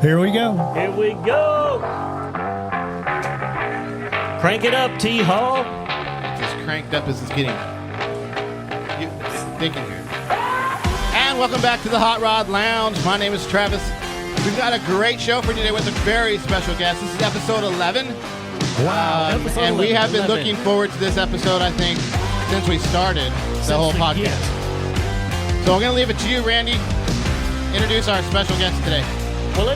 Here we go. Here we go. Crank it up, T. Hall. It's as cranked up as it's getting. They can hear it. And welcome back to the Hot Rod Lounge. My name is Travis. We've got a great show for you today with a very special guest. This is episode 11. Wow. And we have been looking forward to this episode, I think, since we started the whole podcast. So I'm going to leave it to you, Randy. Introduce our special guest today. Well,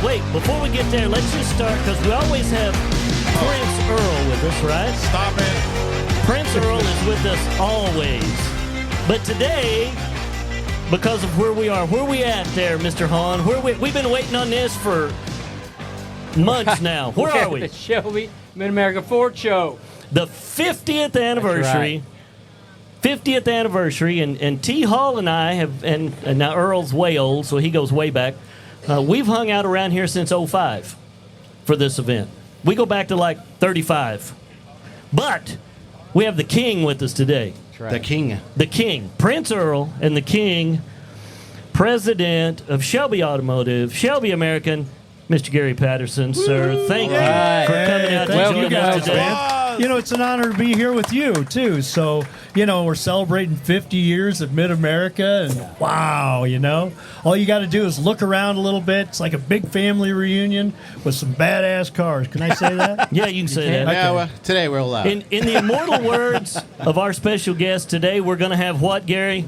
wait. Before we get there, let's just start, because we always have Prince Earl with us, right? Stop it. Prince Earl is with us always. But today, because of where we are, where we at there, Mr. Hahn? We've been waiting on this for months now. Where are we? The Shelby Mid-America Ford Show. The 50th anniversary. That's 50th anniversary, and T. Hall and I have, and now Earl's way old, so he goes way back. We've hung out around here since 05 for this event. We go back to like 35. But we have the king with us today. Right. The king. The king, Prince Earl, and the king, president of Shelby Automotive, Shelby American, Mr. Gary Patterson. Sir, thank you for coming out to join us today. You know, it's an honor to be here with you, too. So, you know, we're celebrating 50 years of Mid-America, and wow, you know. All you got to do is look around a little bit. It's like a big family reunion with some badass cars. Can I say that? Yeah, you can say that. Yeah, well, today we're allowed. In the immortal words of our special guest today, we're going to have what, Gary?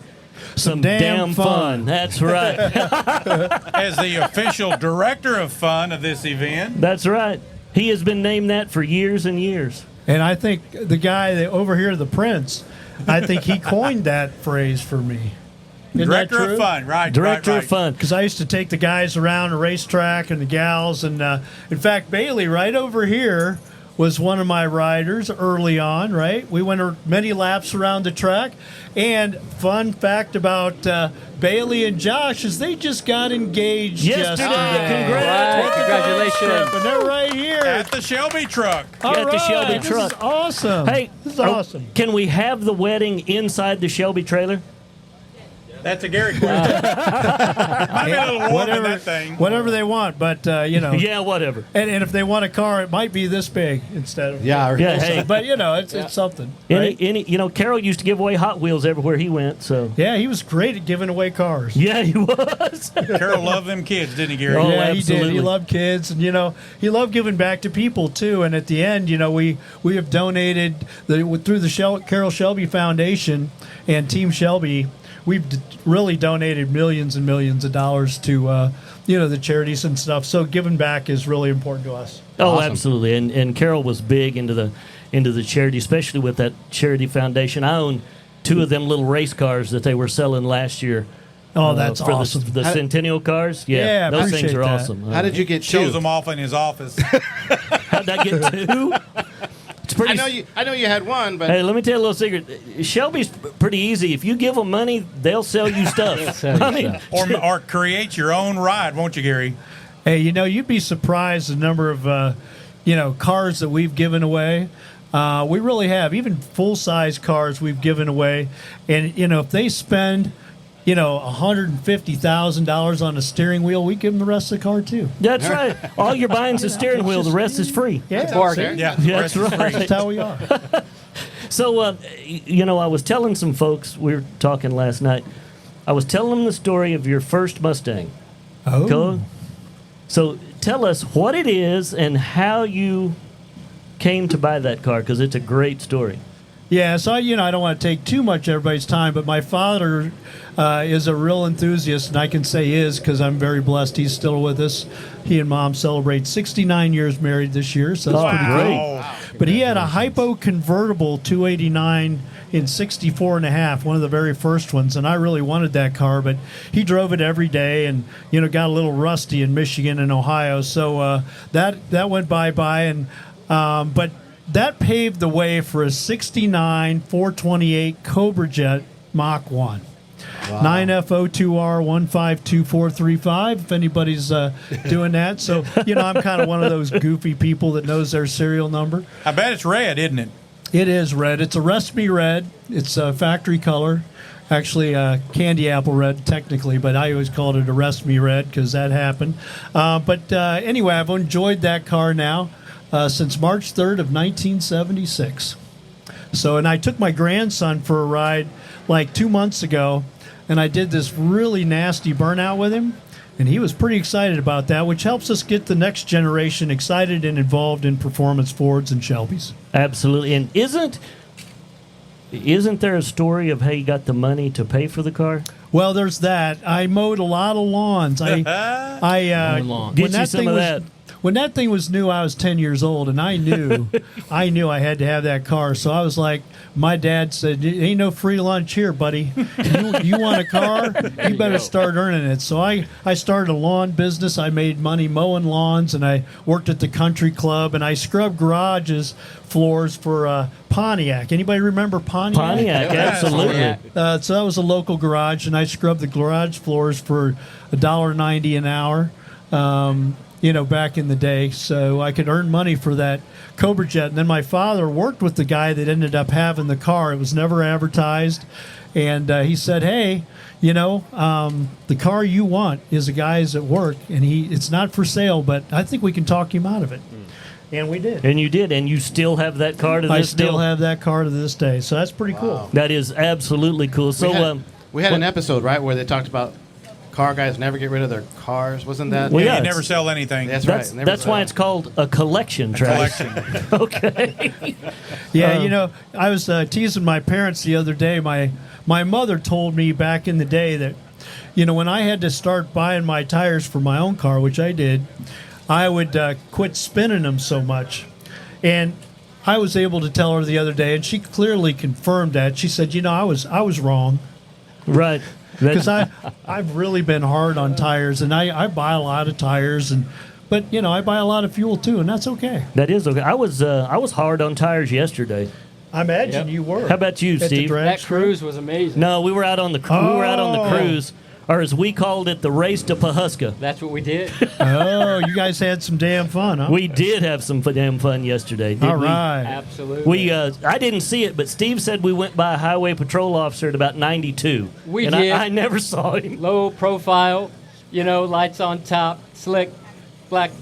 Some damn fun. That's right. As the official director of fun of this event. That's right. He has been named that for years and years. And I think the guy over here, the Prince, I think he coined that phrase for me. Isn't Director that true? of fun, right. Director right. of fun. Because I used to take the guys around the racetrack and the gals. And in fact, Bailey, right over here, was one of my riders early on, right? We went many laps around the track. And fun fact about Bailey and Josh is they just got engaged yesterday. Congrats. Congratulations. And they're right here. At the Shelby truck. All At the Shelby this truck. is awesome. Hey, this is awesome. Can we have the wedding inside the Shelby trailer? That's a Gary question. Might be a little warm in that thing. Whatever they want, but you know. Yeah, whatever. And if they want a car, it might be this big instead of. Yeah, Yeah, hey. But you know, it's something. Right? Carroll used to give away Hot Wheels everywhere he went. So Yeah, he was great at giving away cars. yeah, he was. Carroll loved them kids, didn't he, Gary? Oh, Yeah, he absolutely. did. He loved kids, and you know, he loved giving back to people too. And at the end, you know, we have donated through the Carroll Shelby Foundation and Team Shelby. We've really donated millions and millions of dollars to the charities and stuff. So giving back is really important to us. Oh, Awesome. absolutely. And Carroll was big into the charity, especially with that charity foundation. I own 2 of them little race cars that they were selling last year. Oh, that's for awesome. The Centennial cars. Yeah, Yeah, those things appreciate are that. awesome. How did you get Shows two? them off in his office. How'd I get 2? It's pretty. I know you had one, but Hey, let me tell you a little secret. Shelby's pretty easy. If you give them money, they'll sell you stuff. I mean, or create your own ride, won't you, Gary? Hey, you know, you'd be surprised the number of cars that we've given away. We really have. Even full-size cars we've given away. And, you know, if they spend, $150,000 on a steering wheel, we give them the rest of the car, too. that's right. All you're buying is a steering wheel. The rest is free. Yeah, Bargain. Yeah, Yeah, rest that's is right. free. that's how we are. So, I was telling some folks, we were talking last night, I was telling them the story of your first Mustang. Oh. Cool? So tell us what it is and how you came to buy that car, because it's a great story. Yeah, so I don't want to take too much of everybody's time, but my father is a real enthusiast, and I can say is because I'm very blessed. He's still with us. He and Mom celebrate 69 years married this year, so that's pretty great. Wow. But he had a hypo convertible 289 in 64 and a half, one of the very first ones, and I really wanted that car, but he drove it every day and got a little rusty in Michigan and Ohio, so that went bye-bye, and but that paved the way for a 69 428 Cobra Jet Mach 1. 9F02R 152435, if anybody's doing that. So, I'm kind of one of those goofy people that knows their serial number. I bet it's red, isn't it? It is red. It's a Recipe red. It's a factory color. Actually, candy apple red, technically, but I always called it arrest me red because that happened. But anyway, I've enjoyed that car now since March 3rd of 1976. So, and I took my grandson for a ride like 2 months ago, and I did this really nasty burnout with him, and he was pretty excited about that, which helps us get the next generation excited and involved in performance Fords and Shelbys. Absolutely. And isn't there a story of how you got the money to pay for the car? Well, there's that. I mowed a lot of lawns. Get you some of that. When that thing was new, I was 10 years old, and I knew I had to have that car. So I was like, my dad said, "Ain't no free lunch here, buddy. You want a car? You better start earning it." So I started a lawn business. I made money mowing lawns, and I worked at the country club, and I scrubbed garages floors for Pontiac. Anybody remember Pontiac? Pontiac, absolutely. So that was a local garage, and I scrubbed the garage floors for $1.90 an hour. Back in the day, so I could earn money for that Cobra Jet. And then my father worked with the guy that ended up having the car. It was never advertised. And he said, "Hey, the car you want is a guy's at work, and it's not for sale, but I think we can talk him out of it." And we did. And you did, and you still have that car to this day? I still have that car to this day, so that's pretty cool. That is absolutely cool. So we had an episode, right, where they talked about car guys never get rid of their cars. Wasn't that? Well, Yeah, yeah, you never sell anything. That's right. That's why it's called a collection, Travis. Collection. Okay. Yeah, I was teasing my parents the other day. My mother told me back in the day that, when I had to start buying my tires for my own car, which I did, I would quit spinning them so much. And I was able to tell her the other day, and she clearly confirmed that. She said, I was wrong. Right. Because I've really been hard on tires, and I buy a lot of tires, but I buy a lot of fuel too, and that's okay. That is okay. I was hard on tires yesterday. I imagine you were. How about you, At the Steve? drag That strip? cruise was amazing. No, we were out on the cruise, or as we called it, the race to Pahuska. That's what we did. Oh, you guys had some damn fun, huh? We did have some damn fun yesterday. Didn't All right. Absolutely. I didn't see it, but Steve said we went by a highway patrol officer at about 92. We and did. I never saw him. Low profile, lights on top, slick, black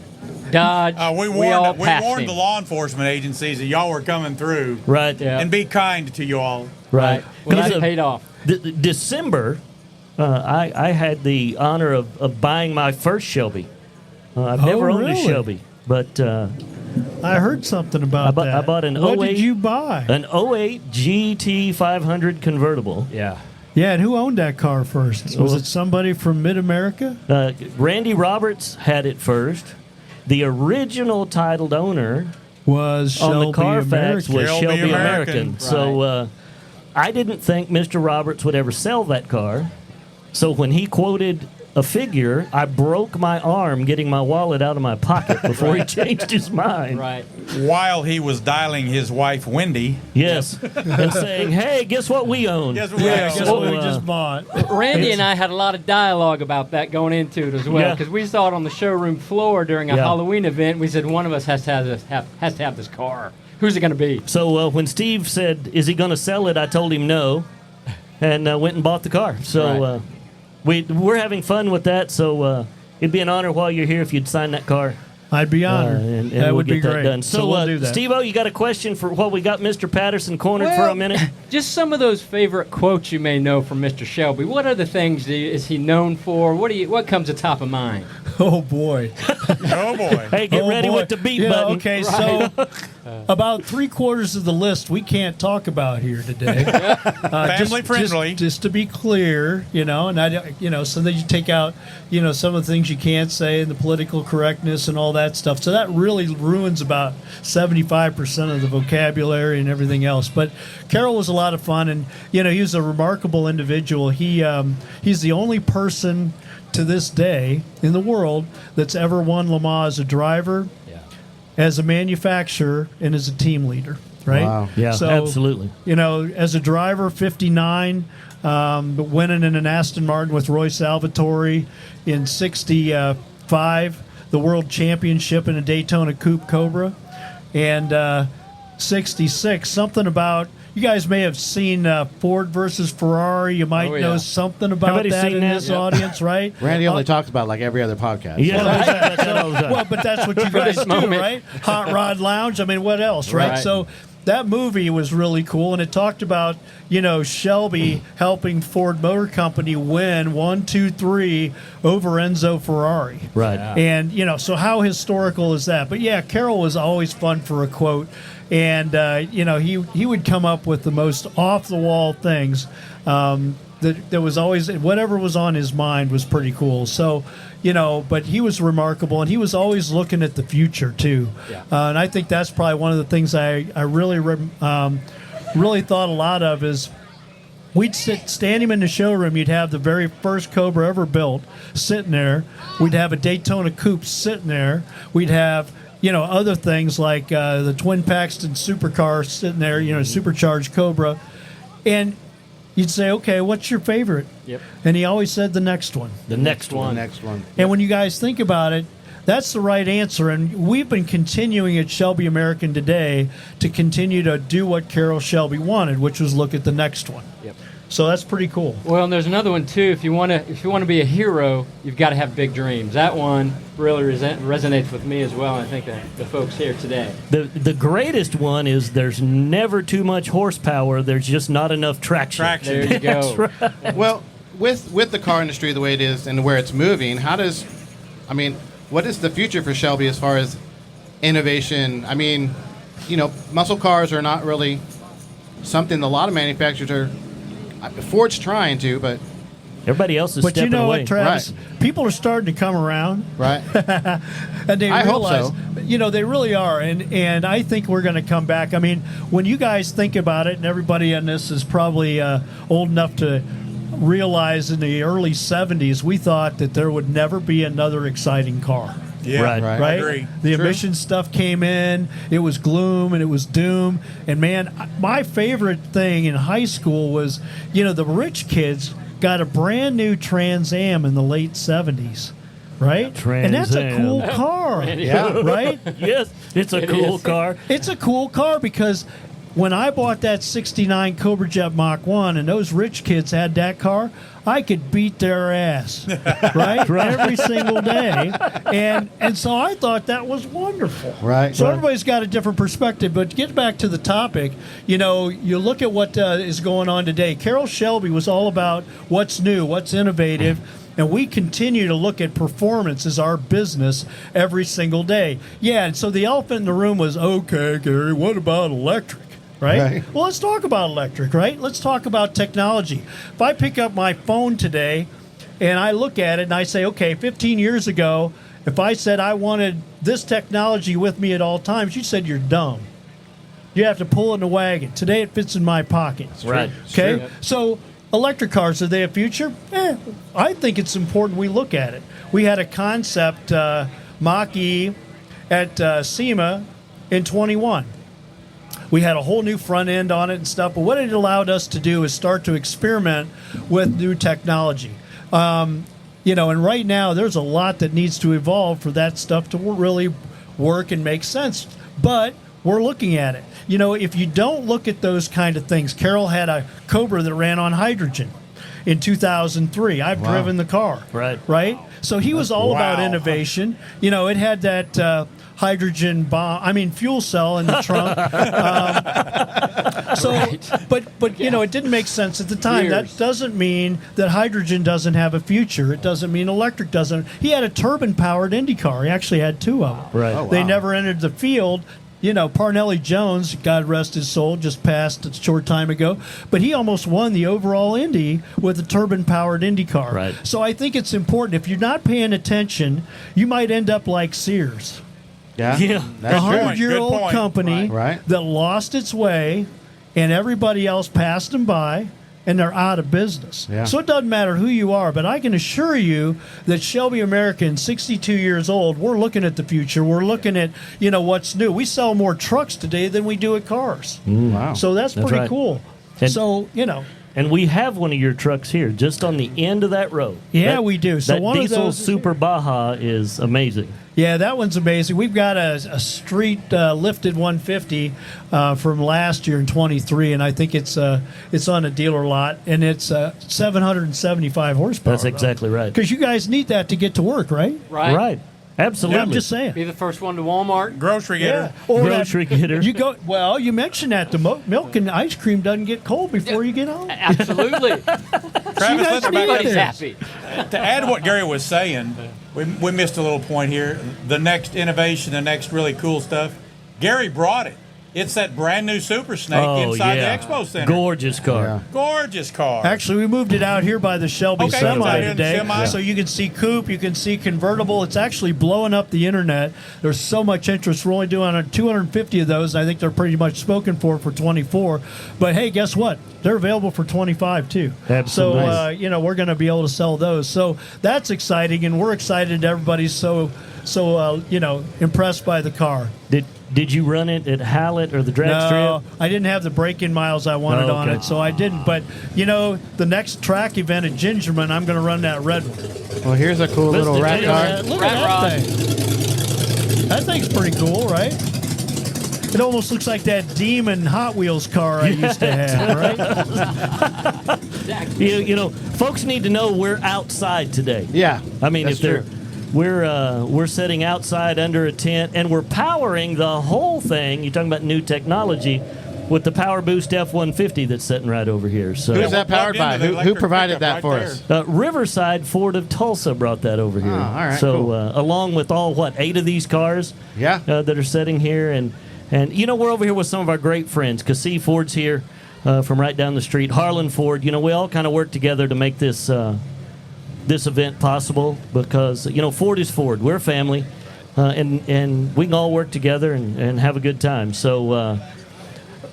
Dodge. We all passed warned him. the law enforcement agencies that y'all were coming through. Right. Yeah. And be kind to you all. Right. Well, Because that paid off. December, I had the honor of buying my first Shelby. I've never owned really? a Shelby, but I heard something about that. I bought an What 08 did you buy? An 08 GT 500 convertible. Yeah. Yeah, and who owned that car first? Was it somebody from Mid-America? Randy Roberts had it first. The original titled owner Was Shelby on the Carfax American? was Shelby Shelby American. American. So I didn't think Mr. Roberts would ever sell that car. So when he quoted a figure, I broke my arm getting my wallet out of my pocket before he changed his mind. Right. While he was dialing his wife, Wendy. Yes. And saying, hey, guess what we own? Guess what we Yeah, own? guess So, what we just bought? Randy and I had a lot of dialogue about that going into it as well, Yeah. because we saw it on the showroom floor during a Yeah. Halloween event. We said one of us has to have this car. Who's it going to be? So when Steve said, is he going to sell it, I told him no, and went and bought the car. So we're having fun with that, so it'd be an honor while you're here if you'd sign that car. I'd be honored. And that we'll would get be that great. done. So we'll do that. Steve-O, you got a question for while we got Mr. Patterson cornered for a minute? Just some of those favorite quotes you may know from Mr. Shelby. What other things is he known for? What comes to top of mind? Oh, boy. Oh, boy. Hey, get Oh, ready boy. with the beat Yeah, button. Okay, so about 3/4 of the list we can't talk about here today. Family friendly. Just to be clear, and so that you take out, some of the things you can't say and the political correctness and all that stuff. So that really ruins about 75% of the vocabulary and everything else. But Carroll was a lot of fun, and he was a remarkable individual. He's the only person to this day in the world that's ever won Le Mans as a driver, as a manufacturer, and as a team leader, right? Wow. Yeah, So, absolutely. As a driver, 59, but winning in an Aston Martin with Roy Salvatore in 65, the World Championship in a Daytona Coupe Cobra, and 66, something about, you guys may have seen Ford versus Ferrari. You might know something about Everybody's that seen in that? this audience, right? Randy only talks about like every other podcast. Yeah, that's all the time. Well, but that's what you guys do, right? Hot Rod Lounge. I mean, what else, right? So that movie was really cool, and it talked about, Shelby helping Ford Motor Company win 1, 2, 3 over Enzo Ferrari. Right. Yeah. And, so how historical is that? But, yeah, Carroll was always fun for a quote. And, he would come up with the most off-the-wall things. That was always, whatever was on his mind was pretty cool. So, but he was remarkable, and he was always looking at the future too. Yeah. And I think that's probably one of the things I really really thought a lot of is we'd stand him in the showroom. You'd have the very first Cobra ever built sitting there. We'd have a Daytona coupe sitting there. We'd have other things like the twin Paxton supercar sitting there. Supercharged Cobra, and you'd say, okay, what's your favorite? Yep. And he always said the next one. The next one. The next one. And when you guys think about it, that's the right answer. And we've been continuing at Shelby American today to continue to do what Carroll Shelby wanted, which was look at the next one. Yep. So that's pretty cool. Well, and there's another one too. If you want to be a hero, you've got to have big dreams. That one really resonates with me as well. And I think the folks here today. The greatest one is there's never too much horsepower. There's just not enough traction. There you go. Well, with the car industry the way it is and where it's moving, what is the future for Shelby as far as innovation? I mean, muscle cars are not really something a lot of manufacturers are. Ford's trying to, but everybody else is But stepping you know away. what, Travis? Right. People are starting to come around. right. And they I hope realize, so. they really are. And I think we're going to come back. I mean, when you guys think about it, and everybody on this is probably old enough to realize in the early 70s, we thought that there would never be another exciting car. Yeah, Right. Right. Right? Agree. The True. emission stuff came in. It was gloom and it was doom. And man, my favorite thing in high school was, the rich kids got a brand new Trans Am in the late 70s. Right? Trans and that's a Am. cool car. Yeah. Right? Yes, it's a cool car. It's a cool car because when I bought that 69 Cobra Jet Mach 1 and those rich kids had that car, I could beat their ass, right? Every single day. And so I thought that was wonderful. Right. So Right. everybody's got a different perspective. But to get back to the topic, you look at what is going on today. Carroll Shelby was all about what's new, what's innovative. And we continue to look at performance as our business every single day. Yeah, and so the elephant in the room was, okay, Gary, what about electric? Right? Well, let's talk about electric, right? Let's talk about technology. If I pick up my phone today and I look at it and I say, okay, 15 years ago, if I said I wanted this technology with me at all times, you said you're dumb. You have to pull it in the wagon. Today it fits in my pocket. Right. Okay? True. So electric cars, are they a future? I think it's important we look at it. We had a concept, Mach-E, at SEMA in 21. We had a whole new front end on it and stuff, but what it allowed us to do is start to experiment with new technology. And right now there's a lot that needs to evolve for that stuff to really work and make sense. But we're looking at it. If you don't look at those kind of things, Carroll had a Cobra that ran on hydrogen in 2003. I've driven the car. Right? So he was all about innovation. It had that hydrogen fuel cell in the trunk. But it didn't make sense at the time. Years. That doesn't mean that hydrogen doesn't have a future. It doesn't mean electric doesn't. He had a turbine-powered Indy car. He actually had two of them. Right. Oh, wow. They never entered the field. Parnelli Jones, God rest his soul, just passed a short time ago, but he almost won the overall Indy with a turbine-powered Indy car. Right. So I think it's important. If you're not paying attention, you might end up like Sears. Yeah. A That's true. 100-year-old Good point. company Right. that lost its way, and everybody else passed them by, and they're out of business. Yeah. So it doesn't matter who you are, but I can assure you that Shelby American, 62 years old, we're looking at the future. We're looking at, what's new. We sell more trucks today than we do at cars. Wow. So that's pretty right. cool. And- So, and we have one of your trucks here, just on the end of that road. Yeah, we do. So that one of diesel those- Super Baja is amazing. Yeah, that one's amazing. We've got a street lifted 150 from last year in 23, and I think it's on a dealer lot, and it's 775 horsepower. That's exactly right. Because you guys need that to get to work, right? Right. Absolutely. Yeah, I'm just saying. Be the first one to Walmart. Grocery getter. Or Grocery getter. You go. Well, you mentioned that the milk and ice cream doesn't get cold before you get home. Absolutely. So you Travis, guys let's need back up this. Everybody's happy. To add to what Gary was saying, we missed a little point here. The next innovation, the next really cool stuff, Gary brought it. It's that brand new Super Snake inside the Expo Center. Gorgeous car. Yeah. Gorgeous car. Actually, we moved it out here by the Shelby Okay, Semi it's out here in the today, Semi. so you can see coupe, you can see convertible. It's actually blowing up the internet. There's so much interest. We're only doing 250 of those. I think they're pretty much spoken for 24. But hey, guess what? They're available for 25 too. Absolutely. So we're going to be able to sell those. So that's exciting, and we're excited. Everybody's so impressed by the car. Did you run it at Hallett or the drag No, strip? I didn't have the break-in miles I wanted Oh, on okay. it, so I didn't. But the next track event at Gingerman, I'm going to run that red one. Well, here's a cool little Listen, rat car. Look Rat at rod. that thing. That thing's pretty cool, right? It almost looks like that Demon Hot Wheels car I used to have, right? You folks need to know we're outside today. Yeah, I mean, that's if they're true. we're sitting outside under a tent, and we're powering the whole thing. You're talking about new technology with the Power Boost F-150 that's sitting right over here. So Who's that powered Plugged by? into the Who electric provided pickup that right for there. us? Riverside Ford of Tulsa brought that over here. all right, So cool. along with all 8 of these cars, Yeah. that are sitting here, and we're over here with some of our great friends. Cassie Ford's here from right down the street. Harlan Ford. We all kind of work together to make this event possible because Ford is Ford. We're a family, and we can all work together and have a good time. So,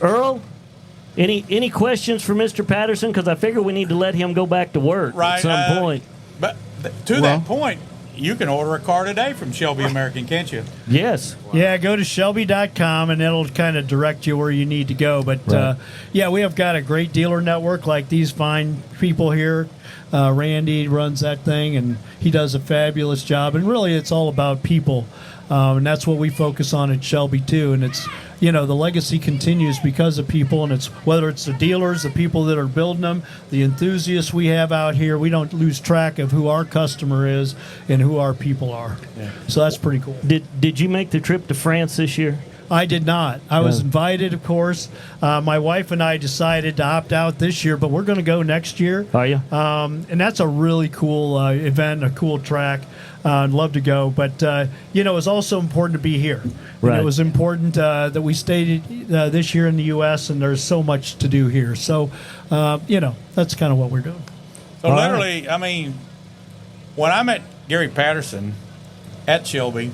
Earl, any questions for Mr. Patterson? Because I figure we need to let him go back to work Right, at some point. But to that point, you can order a car today from Shelby American, can't you? Yes. Yeah, go to Shelby.com, and it'll kind of direct you where you need to go. But, Right. we have got a great dealer network like these fine people here. Randy runs that thing, and he does a fabulous job. And really, it's all about people. And that's what we focus on at Shelby, too. And it's, the legacy continues because of people. And it's whether it's the dealers, the people that are building them, the enthusiasts we have out here. We don't lose track of who our customer is and who our people are. Yeah. So that's pretty cool. Did you make the trip to France this year? I did not. I was invited, of course. My wife and I decided to opt out this year, but we're going to go next year. Are you? And that's a really cool event, a cool track. I'd love to go. But, it was also important to be here. Right. And it was important that we stayed this year in the U.S., and there's so much to do here. So, that's kind of what we're doing. So All literally, I mean, when I met Gary Patterson at Shelby,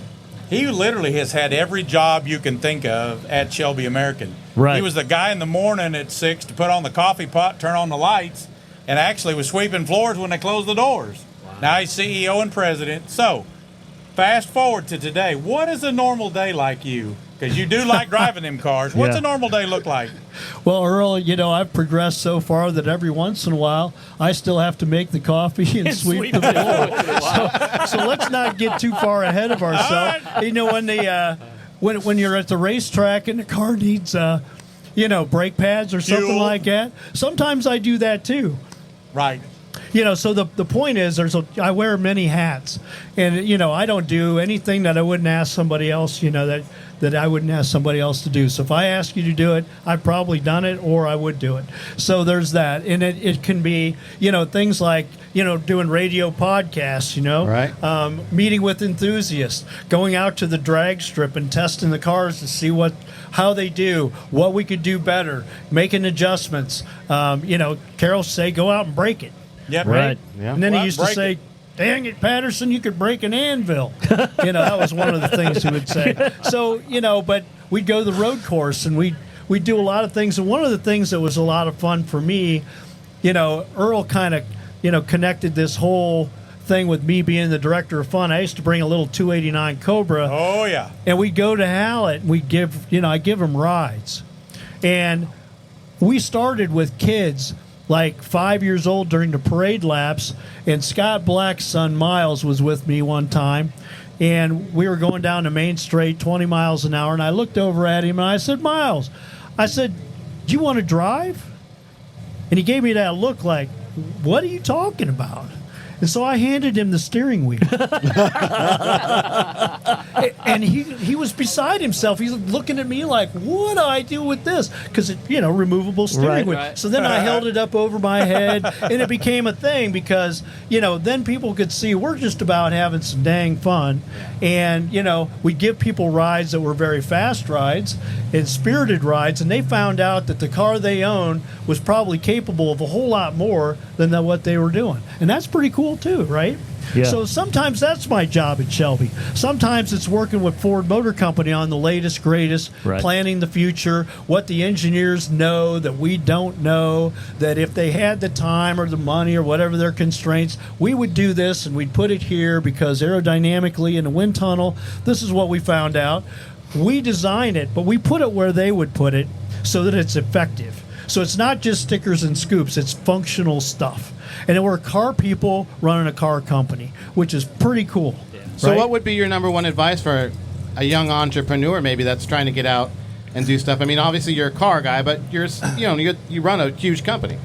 he literally has had every job you can think of at Shelby American. Right. He was the guy in the morning at 6 to put on the coffee pot, turn on the lights, and actually was sweeping floors when they closed the doors. Wow. Now he's CEO and president. So, fast forward to today. What is a normal day like you? Because you do like driving them cars. What's Yeah. a normal day look like? Well, Earl, I've progressed so far that every once in a while I still have to make the coffee and sweep the floor. So let's not get too far ahead of ourselves. When you're at the racetrack and the car needs brake pads or something Fuel. like that, sometimes I do that too. Right. So the point is, I wear many hats, and I don't do anything that I wouldn't ask somebody else. That I wouldn't ask somebody else to do. So if I ask you to do it, I've probably done it, or I would do it. So there's that, and it can be things like doing radio podcasts, Right. meeting with enthusiasts, going out to the drag strip and testing the cars to see how they do, what we could do better, making adjustments. Carroll say go out and break it. Yep. Right. Yeah. And then Go he out used and to break say, "Dang it, Patterson, you could break an anvil." That was one of the things he would say. So, but we'd go to the road course, and we'd do a lot of things. And one of the things that was a lot of fun for me, Earl kind of, connected this whole thing with me being the director of fun. I used to bring a little 289 Cobra. Oh, yeah. And we'd go to Hallett, and I give them rides. And we started with kids like 5 years old during the parade laps, and Scott Black's son Miles was with me one time, and we were going down the main straight 20 miles an hour, and I looked over at him and I said, Miles, I said, do you want to drive? And he gave me that look like, what are you talking about? And so I handed him the steering wheel. And he was beside himself. He's looking at me like, what do I do with this? Because, removable steering wheel. Right. So then I held it up over my head, and it became a thing because, then people could see we're just about having some dang fun. And, we'd give people rides that were very fast rides and spirited rides, and they found out that the car they owned was probably capable of a whole lot more than what they were doing. And that's pretty cool too, right? Yeah. So sometimes that's my job at Shelby. Sometimes it's working with Ford Motor Company on the latest, greatest, Right. planning the future, what the engineers know that we don't know, that if they had the time or the money or whatever their constraints, we would do this and we'd put it here because aerodynamically in the wind tunnel, this is what we found out. We design it, but we put it where they would put it so that it's effective. So it's not just stickers and scoops, it's functional stuff. And we're car people running a car company, which is pretty cool. So right? what would be your number one advice for a young entrepreneur maybe that's trying to get out and do stuff? I mean, obviously you're a car guy, but you run a huge company.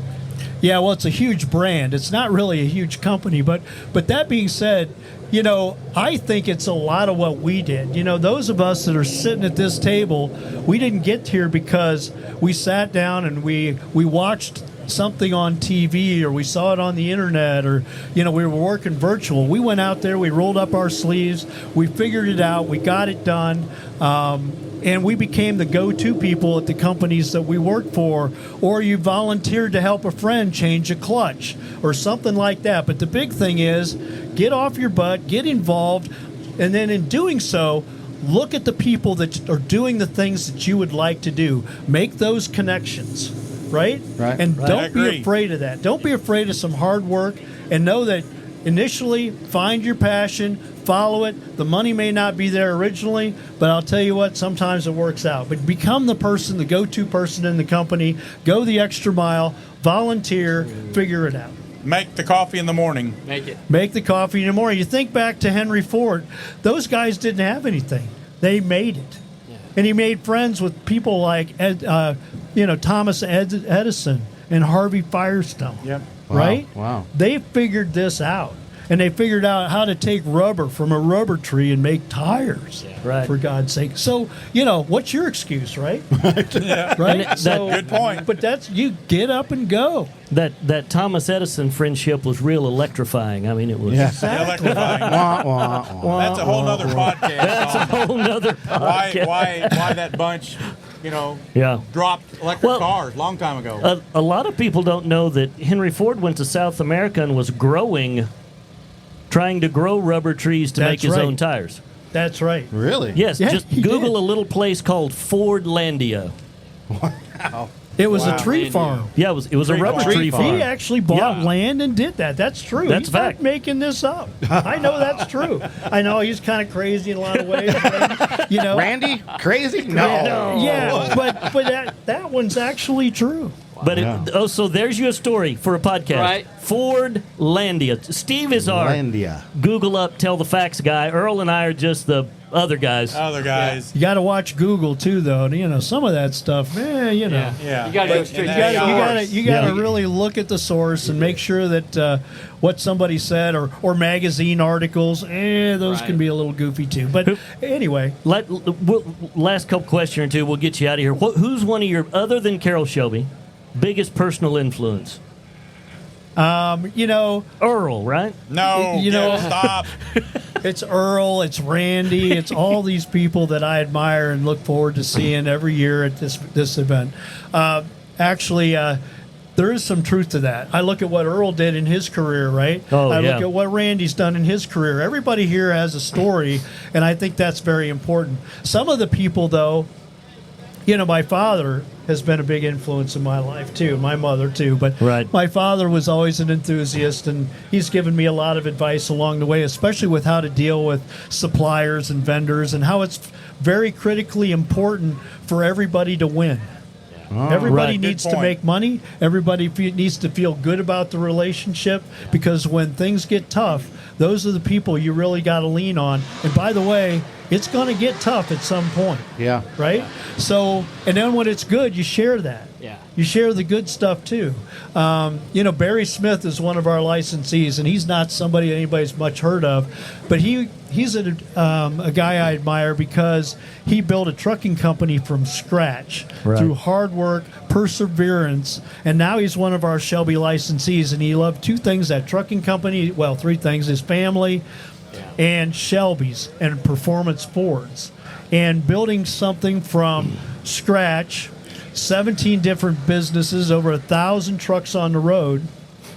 Yeah, well, it's a huge brand. It's not really a huge company, but that being said, I think it's a lot of what we did. Those of us that are sitting at this table, we didn't get here because we sat down and we watched something on TV or we saw it on the internet or, we were working virtual. We went out there, we rolled up our sleeves, we figured it out, we got it done, and we became the go-to people at the companies that we worked for, or you volunteered to help a friend change a clutch or something like that. But the big thing is get off your butt, get involved, and then in doing so, look at the people that are doing the things that you would like to do. Make those connections, right? Right. And Right. I don't be agree. afraid of that. Don't be afraid of some hard work, and know that initially find your passion, follow it. The money may not be there originally, but I'll tell you what, sometimes it works out. But become the person, the go-to person in the company. Go the extra mile, volunteer, figure it out. Make the coffee in the morning. Make it. Make the coffee in the morning. You think back to Henry Ford. Those guys didn't have anything. They made it. And he made friends with people like Thomas Edison and Harvey Firestone. Yep. Right? Wow. They figured this out. And they figured out how to take rubber from a rubber tree and make tires. Right. For God's sake. So, what's your excuse, right? Yeah. Right? And So, Good point. But that's, you get up and go. That Thomas Edison friendship was real electrifying. I mean, it was. Yeah. Electrifying. Wah, wah, wah. That's a whole nother podcast. That's a whole nother podcast. why that bunch, Yeah. dropped electric Well, cars long time ago. A lot of people don't know that Henry Ford went to South America and was trying to grow rubber trees to That's make his right. own tires. That's right. Really? Yes, Yeah, just he Google did. a little place called Fordlandia. Wow. It was Wow. a tree Land farm. Yeah, it was a Tree rubber farm. tree Tree farm. farm. He actually bought Yeah. land and did that. That's true. That's He's not fact. making this up. I know that's true. I know he's kind of crazy in a lot of ways. But, Randy? Crazy? No. Yeah, but that one's actually true. But Yeah. so there's your story for a podcast. Right. Fordlandia. Steve is our Landia. Google up, tell the facts guy. Earl and I are just the other guys. Other guys. You got to watch Google too, though. Some of that stuff, Yeah. You got to go But- straight. and You that- got to you got to Yeah. really look at the source and make sure that what somebody said or magazine articles, those Right. can be a little goofy too. But anyway, Last couple question or two, we'll get you out of here. Who's one of your, other than Carroll Shelby, biggest personal influence? Earl, right? No. Stop. it's Earl, it's Randy, it's all these people that I admire and look forward to seeing every year at this event. Actually, there is some truth to that. I look at what Earl did in his career, right? Oh, I yeah. look at what Randy's done in his career. Everybody here has a story, and I think that's very important. Some of the people, though, my father has been a big influence in my life too, my mother too, but Right. my father was always an enthusiast, and he's given me a lot of advice along the way, especially with how to deal with suppliers and vendors and how it's very critically important for everybody to win. Everybody Right. needs Good to point. make money. Everybody needs to feel good about the relationship, because when things get tough, those are the people you really got to lean on. And by the way, it's going to get tough at some point. Yeah. Right? So, and then when it's good, you share that. Yeah. You share the good stuff too. Barry Smith is one of our licensees, and he's not somebody anybody's much heard of, but he's a guy I admire because he built a trucking company from scratch through hard work, perseverance, and now he's one of our Shelby licensees, and he loved two things: that trucking company, well, three things: his family, and Shelby's and Performance Fords, and building something from scratch. 17 different businesses, over 1,000 trucks on the road.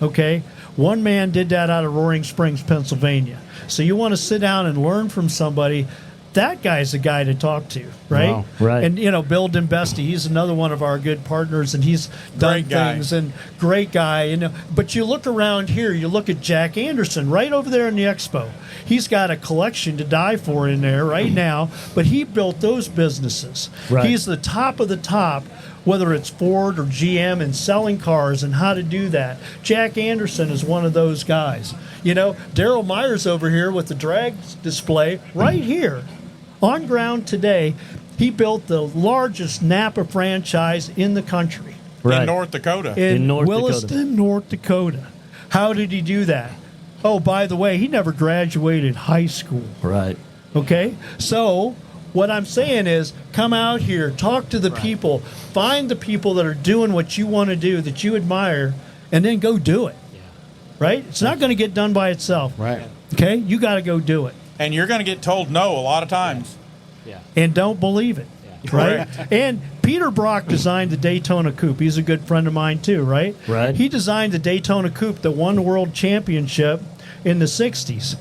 Okay, one man did that out of Roaring Springs, Pennsylvania. So you want to sit down and learn from somebody. That guy's the guy to talk to, right? Wow. Right. And Bill Dembesti, he's another one of our good partners, and he's done Great guy. things, and great guy. But you look around here, you look at Jack Anderson right over there in the expo. He's got a collection to die for in there right now, but he built those businesses. Right. He's the top of the top, whether it's Ford or GM, and selling cars and how to do that. Jack Anderson is one of those guys. Daryl Myers over here with the drag display right here on ground today. He built the largest Napa franchise in the country Right. In North Dakota. in North Williston, North Dakota. How did he do that? Oh, by the way, he never graduated high school. Right. Okay? So, what I'm saying is, come out here, talk to the people, find the people that are doing what you want to do, that you admire, and then go do it. Right? It's not going to get done by itself. Right. Okay? You got to go do it. And you're going to get told no a lot of times. And don't believe it. Right? And Peter Brock designed the Daytona Coupe. He's a good friend of mine too, right? Right. He designed the Daytona Coupe that won the world championship in the 60s.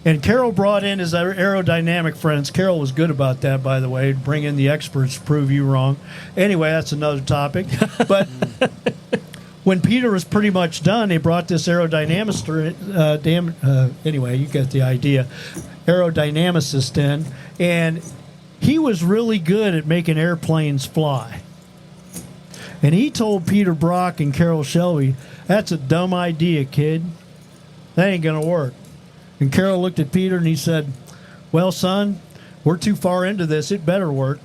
And Carroll brought in his aerodynamic friends. Carroll was good about that, by the way. Bring in the experts to prove you wrong. Anyway, that's another topic. But when Peter was pretty much done, they brought this aerodynamicist, anyway, you get the idea, aerodynamicist in, and he was really good at making airplanes fly. And he told Peter Brock and Carroll Shelby, "That's a dumb idea, kid. That ain't going to work." And Carroll looked at Peter and he said, "Well, son, we're too far into this. It better work."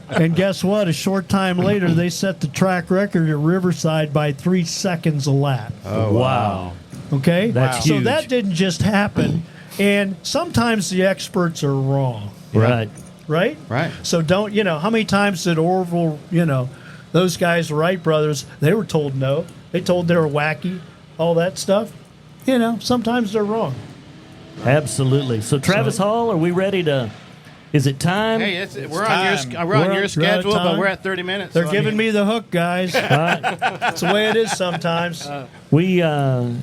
And guess what? A short time later, they set the track record at Riverside by 3 seconds a lap. Oh, Wow. Okay? That's So huge. that didn't just happen. And sometimes the experts are wrong. Right. Right? Right. So don't, how many times did Orville, those guys, the Wright brothers, they were told no. They told they were wacky, all that stuff. Sometimes they're wrong. Absolutely. So, Travis Hall, are we ready to? Is it time? Hey, we're on time. your We're out schedule, of but time. we're at 30 minutes. They're so, giving me the hook, guys. Right. That's the way it is sometimes. We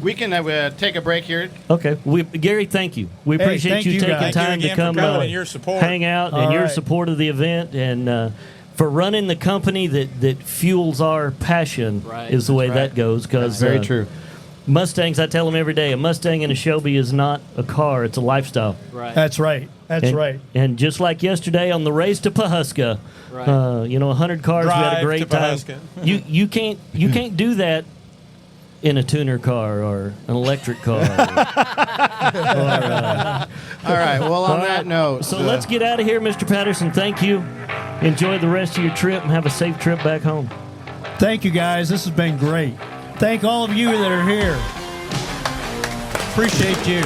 We can take a break here. okay. Gary, thank you. We Hey, appreciate thank you you, taking guys. time Thank you to again for come coming and your support. hang out and All your right. support of the event, and for running the company that fuels our passion is the way that goes. Because Very true. Mustangs, I tell them every day, a Mustang and a Shelby is not a car; it's a lifestyle. Right. That's right. That's And, right. And just like yesterday on the race to Pahuska, Right. 100 cars, we had a Drive great to time. Pahuska. You can't do that in a tuner car or an electric car. All right. Well, on that note, So let's get out of here, Mr. Patterson. Thank you. Enjoy the rest of your trip and have a safe trip back home. Thank you, guys. This has been great. Thank all of you that are here. Appreciate you.